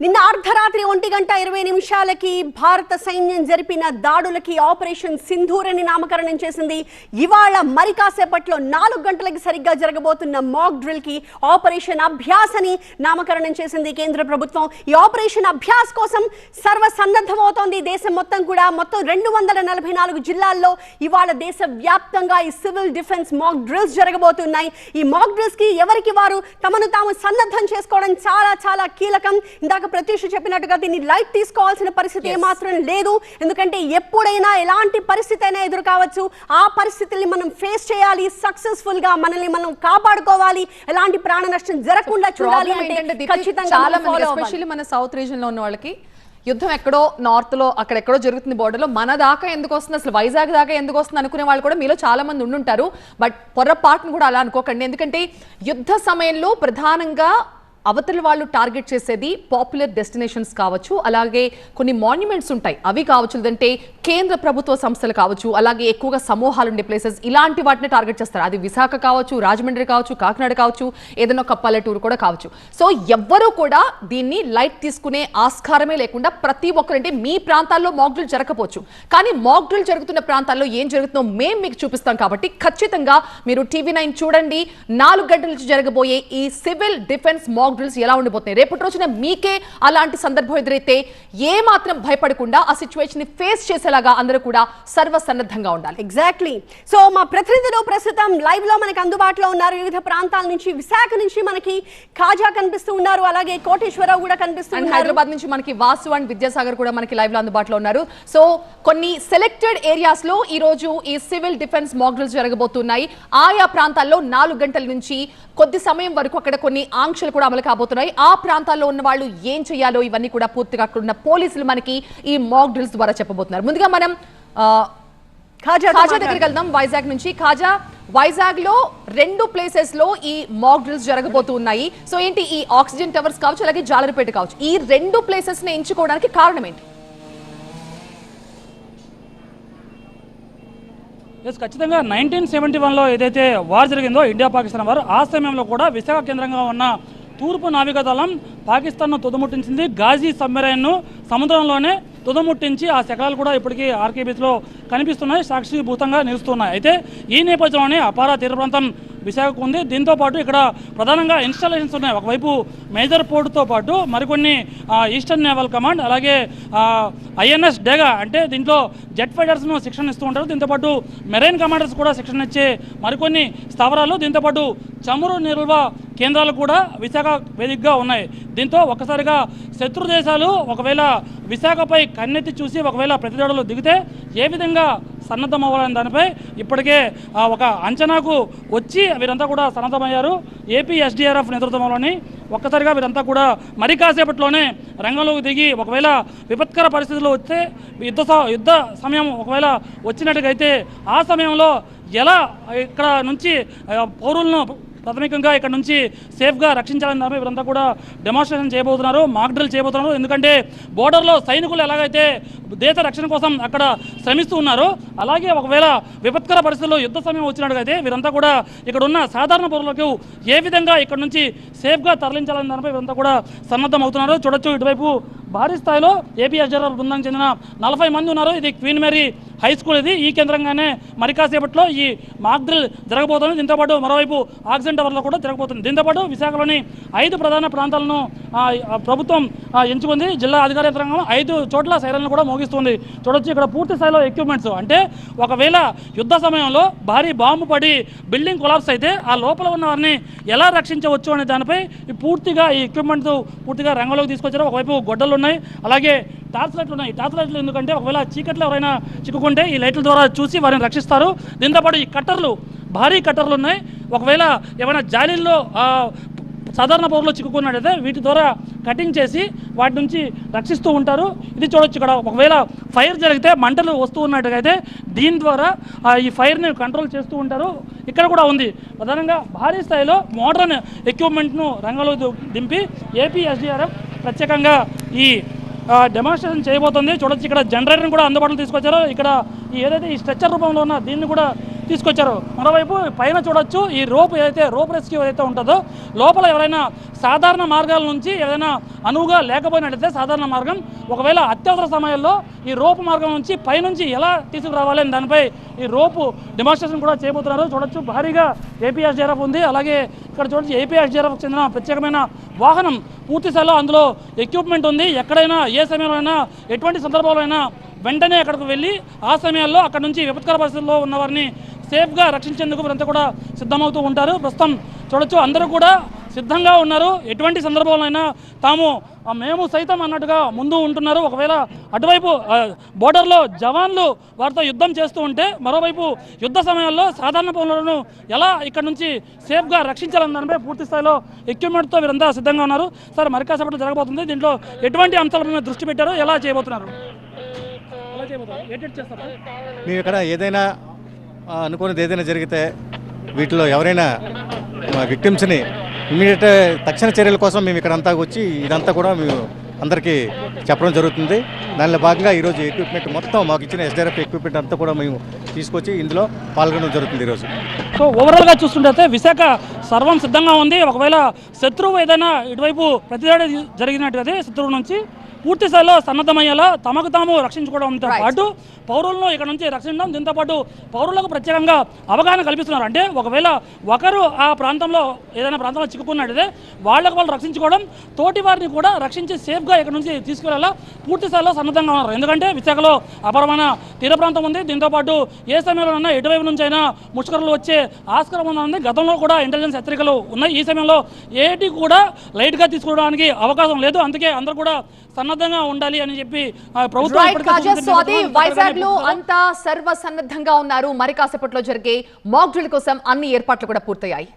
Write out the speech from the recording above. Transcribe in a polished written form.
నిన్న అర్ధరాత్రి 1:20 భారత సైన్యం జరిపిన దాడులకి ఆపరేషన్ సింధూర్ అని నామకరణం చేసింది. ఇవాళ మరి కాసేపట్లో 4 గంటలకి సరిగ్గా జరగబోతున్న మాక్ డ్రిల్ కి ఆపరేషన్ అభ్యాస్ అని నామకరణం చేసింది కేంద్ర ప్రభుత్వం. ఈ ఆపరేషన్ అభ్యాస్ కోసం సర్వసన్నద్ధమవుతోంది దేశం మొత్తం కూడా. మొత్తం 244 జిల్లాల్లో ఇవాళ దేశవ్యాప్తంగా ఈ సివిల్ డిఫెన్స్ మాక్ డ్రిల్స్ జరగబోతున్నాయి. ఈ మాక్ డ్రిల్స్ కి ఎవరికి వారు తమను తాము సన్నద్ధం చేసుకోవడం చాలా చాలా కీలకం. ఇందాక ప్రత్యూష చెప్పినట్టుగా దీన్ని లైట్ తీసుకోవాల్సిన పరిస్థితి ఏమాత్రం లేదు. ఎందుకంటే ఎప్పుడైనా ఎలాంటి పరిస్థితి అయినా ఎదురు కావచ్చు. ఆ పరిస్థితుల్ని మనం ఫేస్ చేయాలి, సక్సెస్ఫుల్ గా మనల్ని మనం కాపాడుకోవాలి, ఎలాంటి ప్రాణ నష్టం జరగకుండా చూడాలి అంటే ఖచ్చితంగా ఎస్పెషల్లీ మన సౌత్ రీజన్ లో ఉన్న వాళ్ళకి యుద్ధం ఎక్కడో నార్త్ లో అక్కడెక్కడో జరుగుతుంది బోర్డర్ లో, మన దాకా ఎందుకు వస్తుంది, అసలు వైజాగ్ దాకా ఎందుకు వస్తుంది అనుకునే వాళ్ళు కూడా మీలో చాలా మంది ఉండుంటారు. బట్ పొరపాటును కూడా అలా అనుకోకండి. ఎందుకంటే యుద్ధ సమయంలో ప్రధానంగా అవతల వాళ్ళు టార్గెట్ చేసేది పాపులర్ డెస్టినేషన్స్ కావచ్చు, అలాగే కొన్ని మాన్యుమెంట్స్ ఉంటాయి అవి కావచ్చు, లేదంటే కేంద్ర ప్రభుత్వ సంస్థలు కావచ్చు, అలాగే ఎక్కువగా సమూహాలు ఉండే ప్లేసెస్, ఇలాంటి వాటిని టార్గెట్ చేస్తారు. అది విశాఖ కావచ్చు, రాజమండ్రి కావచ్చు, కాకినాడ కావచ్చు, ఏదైనా ఒక పల్లెటూరు కూడా కావచ్చు. సో ఎవ్వరూ కూడా దీన్ని లైట్ తీసుకునే ఆస్కారమే లేకుండా ప్రతి ఒక్కరంటే మీ ప్రాంతాల్లో మాక్ డ్రిల్ జరగకపోవచ్చు, కానీ మాక్ డ్రిల్ జరుగుతున్న ప్రాంతాల్లో ఏం జరుగుతుందో మేము మీకు చూపిస్తాం. కాబట్టి ఖచ్చితంగా మీరు TV9 చూడండి. 4 గంటల నుంచి జరగబోయే ఈ సివిల్ డిఫెన్స్ మాక్ డ్రిల్స్ ఎలా ఉండిపోతున్నాయి. రేపటి రోజున మీకే అలాంటి సందర్భం ఎదురైతే ఏ మాత్రం భయపడకుండా ఆ సిచ్యువేషన్ ని ఫేస్ చేసేలాగా అందరూ కూడా సర్వసన్నద్ధంగా ఉండాలి. ఎగ్జాక్ట్లీ. సో మా ప్రతినిధులు ప్రస్తుతం లైవ్ లో మనకి అందుబాటులో ఉన్నారు. వివిధ ప్రాంతాల నుంచి, విశాఖ నుంచి మనకి ఖాజా కనిపిస్తూ ఉన్నారు, అలాగే కోటేశ్వరరావు కూడా కనిపిస్తున్నారు. హైదరాబాద్ నుంచి మనకి వాసు అండ్ విద్యాసాగర్ కూడా మనకి లైవ్ లో అందుబాటులో ఉన్నారు. సో కొన్ని సెలెక్టెడ్ ఏరియాస్ లో ఈ రోజు ఈ సివిల్ డిఫెన్స్ మాక్ డ్రిల్స్ జరగబోతున్నాయి. ఆయా ప్రాంతాల్లో 4 గంటల నుంచి కొద్ది సమయం వరకు అక్కడ కొన్ని ఆంక్షలు కూడా అమలు కాబోతున్నాయి. ఆ ప్రాంతాల్లో ఉన్న వాళ్ళు ఏం చేయాలో ఇవన్నీ కూడా పూర్తిగా అక్కడ ఉన్న పోలీసులు మనకి ఈ మాక్ డ్రిల్స్ ద్వారా చెప్పబోతున్నారు. ముందుగా మనం ఖాజా దగ్గరికి వెళ్దాం. వైజాగ్ నుంచి ఖాజా, వైజాగ్ లో 2 ప్లేసెస్ లో ఈ మాక్ డ్రిల్స్ జరగబోతున్నాయి. సో ఏంటి, ఈ ఆక్సిజన్ టవర్స్ కావచ్చు, అలాగే జాలరిపేట కావచ్చు, ఈ 2 ప్లేసెస్ ని ఎంచుకోవడానికి కారణం ఏంటి? ఖచ్చితంగా 1971లో ఏదైతే వార్ జరిగిందో ఇండియా పాకిస్తాన్ వారు, ఆ సమయంలో కూడా విశాఖ కేంద్రంగా ఉన్న తూర్పు నావికాదళం పాకిస్తాన్ను తుదముట్టించింది. గాజీ సబ్మెరైన్ను సముద్రంలోనే తుదముట్టించి ఆ శకలాలు కూడా ఇప్పటికీ ఆర్కేబీస్లో కనిపిస్తున్నాయి, సాక్షిభూతంగా నిలుస్తున్నాయి. అయితే ఈ నేపథ్యంలోనే అపార తీర ప్రాంతం విశాఖకు ఉంది. దీంతోపాటు ఇక్కడ ప్రధానంగా ఇన్స్టాలేషన్స్ ఉన్నాయి. ఒకవైపు మేజర్ పోర్టుతో పాటు మరికొన్ని ఈస్టర్న్ నేవల్ కమాండ్, అలాగే INS డేగా, అంటే దీంట్లో జెట్ ఫైటర్స్ను శిక్షణ ఇస్తూ ఉంటారు. దీంతోపాటు మెరైన్ కమాండర్స్ కూడా శిక్షణ ఇచ్చే మరికొన్ని స్థావరాలు, దీంతోపాటు చమురు నిల్వ కేంద్రాలు కూడా విశాఖ వేదికగా ఉన్నాయి. దీంతో ఒక్కసారిగా శత్రు దేశాలు ఒకవేళ విశాఖపై కన్నెత్తి చూసి ఒకవేళ ప్రతిదాడులు దిగితే ఏ విధంగా సన్నద్ధం అవ్వాలని దానిపై ఇప్పటికే ఒక అంచనాకు వచ్చి వీరంతా కూడా సన్నద్ధమయ్యారు. ఏపీ SDRF నేతృత్వంలోని ఒక్కసారిగా వీరంతా కూడా మరి కాసేపట్లోనే రంగంలోకి దిగి ఒకవేళ విపత్కర పరిస్థితులు వస్తే యుద్ధ సమయం ఒకవేళ వచ్చినట్టుగైతే ఆ సమయంలో ఎలా ఇక్కడ నుంచి పౌరులను ప్రాథమికంగా ఇక్కడ నుంచి సేఫ్గా రక్షించాలని దానిపై వీరంతా కూడా డెమాన్స్ట్రేషన్ చేయబోతున్నారు, మాక్ డ్రిల్ చేయబోతున్నారు. ఎందుకంటే బోర్డర్లో సైనికులు ఎలాగైతే దేశ రక్షణ కోసం అక్కడ శ్రమిస్తూ ఉన్నారో, అలాగే ఒకవేళ విపత్కర పరిస్థితుల్లో యుద్ధ సమయం వచ్చినట్టుగైతే వీరంతా కూడా ఇక్కడ ఉన్న సాధారణ పౌరులకు ఏ విధంగా ఇక్కడ నుంచి సేఫ్గా తరలించాలని దానిపై వీరంతా కూడా సన్నద్ధం అవుతున్నారు. చూడొచ్చు, ఇటువైపు భారీ స్థాయిలో ఏపీ SDRF బృందానికి చెందిన 40 మంది ఉన్నారు. ఇది క్వీన్ మేరీ హై స్కూల్, ఇది ఈ కేంద్రంగానే మరి కాసేపట్లో ఈ మాక్ డ్రిల్ జరగబోతుంది. దీంతోపాటు మరోవైపు ఆక్సిజన్ టవర్లో కూడా జరగబోతుంది. దీంతోపాటు విశాఖలోని 5 ప్రధాన ప్రాంతాలను ప్రభుత్వం ఎంచుకుంది. జిల్లా అధికార యంత్రాంగం 5 చోట్ల సైరన్లు కూడా మోగిస్తుంది. చూడొచ్చు, ఇక్కడ పూర్తి స్థాయిలో ఎక్విప్మెంట్స్, అంటే ఒకవేళ యుద్ధ సమయంలో భారీ బాంబు పడి బిల్డింగ్ కొలాప్స్ అయితే ఆ లోపల ఉన్న వారిని ఎలా రక్షించవచ్చు అనే దానిపై పూర్తిగా ఈ ఎక్విప్మెంట్స్ పూర్తిగా రంగంలోకి తీసుకొచ్చారు. ఒకవైపు గొడ్డలు ఉన్నాయి, అలాగే టార్చ్ లైట్లు ఉన్నాయి. టార్చ్ లైట్లు ఎందుకంటే ఒకవేళ చీకట్లో ఎవరైనా చిక్కుకుంటే ఈ లైట్ల ద్వారా చూసి వారిని రక్షిస్తారు. దీంతోపాటు ఈ కట్టర్లు, భారీ కట్టర్లు ఉన్నాయి. ఒకవేళ ఏమైనా జాలీల్లో సాధారణ పౌరులు చిక్కుకున్నట్టయితే వీటి ద్వారా కటింగ్ చేసి వాటి నుంచి రక్షిస్తూ ఉంటారు. ఇది చూడొచ్చు, ఇక్కడ ఒకవేళ ఫైర్ జరిగితే మంటలు వస్తూ ఉన్నట్టుగైతే దీని ద్వారా ఈ ఫైర్ని కంట్రోల్ చేస్తూ ఉంటారు. ఇక్కడ కూడా ఉంది. ప్రధానంగా భారీ స్థాయిలో మోడర్న్ ఎక్విప్మెంట్ను రంగంలో దింపి ఏపీ SDRF ప్రత్యేకంగా ఈ డెమాన్స్ట్రేషన్ చేయబోతుంది. చూడొచ్చు, ఇక్కడ జనరేటర్ని కూడా అందుబాటులో తీసుకొచ్చారు. ఇక్కడ ఏదైతే ఈ స్ట్రెచ్చర్ రూపంలో ఉన్న దీన్ని కూడా తీసుకొచ్చారు. మరోవైపు పైన చూడొచ్చు ఈ రోప్ రెస్క్యూ ఏదైతే ఉంటుందో లోపల ఎవరైనా సాధారణ మార్గాల నుంచి ఏదైనా అనువుగా లేకపోయినట్లయితే సాధారణ మార్గం ఒకవేళ అత్యవసర సమయాల్లో ఈ రోపు మార్గం నుంచి పైనుంచి ఎలా తీసుకురావాలి అని దానిపై ఈ రోపు డెమాన్స్ట్రేషన్ కూడా చేయబోతున్నారు. చూడొచ్చు భారీగా ఏపీఎస్డీఆర్ఎఫ్ ఉంది. అలాగే ఇక్కడ చూడొచ్చు ఏపీఎస్డీఆర్ఎఫ్ చెందిన ప్రత్యేకమైన వాహనం పూర్తి స్థాయిలో అందులో ఎక్విప్మెంట్ ఉంది. ఎక్కడైనా ఏ సమయంలో అయినా ఎటువంటి సందర్భంలో అయినా వెంటనే అక్కడికి వెళ్ళి ఆ సమయాల్లో అక్కడ నుంచి విపత్కర పరిస్థితుల్లో ఉన్న వారిని సేఫ్గా రక్షించేందుకు వీరంతా కూడా సిద్ధమవుతూ ఉంటారు. ప్రస్తుతం చూడొచ్చు అందరూ కూడా సిద్ధంగా ఉన్నారు. ఎటువంటి సందర్భంలో అయినా మేము సైతం అన్నట్టుగా ముందు ఉంటున్నారు. ఒకవేళ అటువైపు బోర్డర్లో జవాన్లు వారితో యుద్ధం చేస్తూ ఉంటే మరోవైపు యుద్ధ సమయాల్లో సాధారణ పౌరులను ఎలా ఇక్కడ నుంచి సేఫ్గా రక్షించాలన్న దానిపై పూర్తి స్థాయిలో ఎక్విప్మెంట్తో వీరంతా సిద్ధంగా ఉన్నారు. సార్ మరి కాసేపట్లో జరగబోతుంది. దీంట్లో ఎటువంటి అంశాల మీద దృష్టి పెట్టారో ఎలా చేయబోతున్నారు? మేము ఇక్కడ ఏదైనా అనుకున్నది ఏదైనా జరిగితే వీటిలో ఎవరైనా విక్టిమ్స్ని ఇమీడియట్ తక్షణ చర్యల కోసం మేము ఇక్కడ అంతా వచ్చి ఇదంతా కూడా మేము అందరికీ చెప్పడం జరుగుతుంది. దానిలో భాగంగా ఈరోజు ఎక్విప్మెంట్ మొత్తం మాకు ఇచ్చిన ఎస్డీఆర్ఎఫ్ ఎక్విప్మెంట్ అంతా కూడా మేము తీసుకొచ్చి ఇందులో పాల్గొనడం జరుగుతుంది ఈరోజు. సో ఓవరాల్గా చూస్తుంటే విశాఖ సర్వం సిద్ధంగా ఉంది. ఒకవేళ శత్రువు ఏదైనా ఇటువైపు ప్రతిదాడి జరిగినట్లయితే శత్రువు నుంచి పూర్తి స్థాయిలో సన్నద్ధమయ్యేలా తమకు తాము రక్షించుకోవడంతో పాటు పౌరులను ఇక్కడ నుంచి రక్షించడం, దీంతో పాటు పౌరులకు ప్రత్యేకంగా అవగాహన కల్పిస్తున్నారు. అంటే ఒకవేళ ఒకరు ఆ ప్రాంతంలో ఏదైనా ప్రాంతంలో చిక్కుకున్నట్టయితే వాళ్ళు రక్షించుకోవడం, తోటి వారిని కూడా రక్షించి సేఫ్గా ఇక్కడ నుంచి తీసుకువెళ్ళాలా పూర్తి స్థాయిలో సన్నద్ధంగా ఉన్నారు. ఎందుకంటే విశాఖలో అపరమైన తీర ప్రాంతం ఉంది. దీంతో పాటు ఏ సమయంలోనైనా ఎటువైపు నుంచి అయినా ముష్కరులు వచ్చే ఆస్కారం ఉంది. గతంలో కూడా ఇంటెలిజెన్స్ హెచ్చరికలు ఉన్నాయి. ఈ సమయంలో ఏటి కూడా లైట్గా తీసుకోవడానికి అవకాశం లేదు. అందుకే అందరూ కూడా సన్నద్ధంగా ఉండాలి అని చెప్పి ప్రభుత్వం వైజాగ్ లో అంతా సర్వ సన్నద్ధంగా ఉన్నారు. మరి కాసేపట్లో జరిగే మాక్ డ్రిల్ కోసం అన్ని ఏర్పాట్లు కూడా పూర్తయ్యాయి.